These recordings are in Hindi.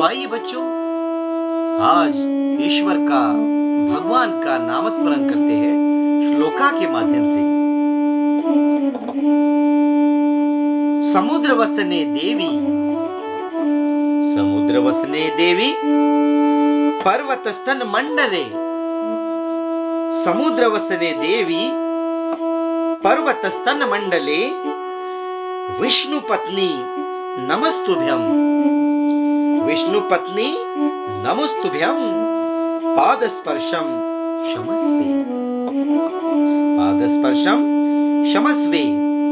आइए बच्चों, आज ईश्वर का, भगवान का नामस्मरण करते हैं श्लोका के माध्यम से। समुद्र वसने देवी, समुद्र वसने देवी, पर्वतस्तन मंडले। समुद्र वसने देवी, पर्वतस्तन मंडले, विष्णु पत्नी नमस्तुभ्यं, विष्णु पत्नी नमस्तुभ्यं, पादस्पर्शम क्षमस्वे, पादस्पर्शम क्षमस्वे।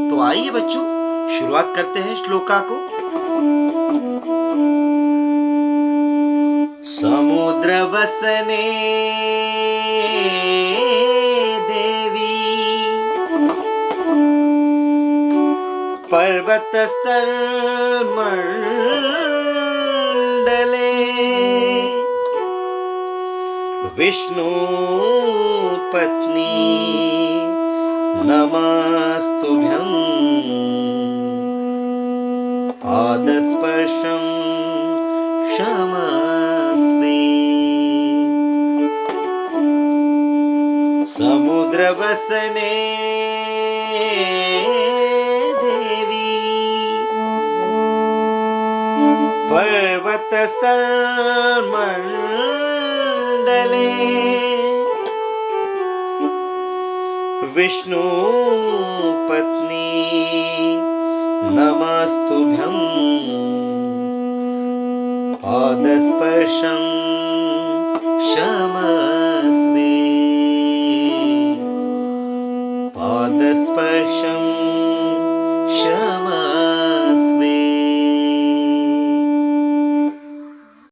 तो आइए बच्चों, शुरुआत करते हैं श्लोका को। समुद्र वसने देवी, पर्वतस्थल मंडले, विष्णु पत्नी नमस्तुभ्यं, पादस्पर्शं क्षमस्वे। समुद्र वसने देवी, पर्वतस्थल मंडले, विष्णु पत्नी नमस्तुभ्यं, पादस्पर्शं क्षमस्वे, पादस्पर्शं क्षमस्वे।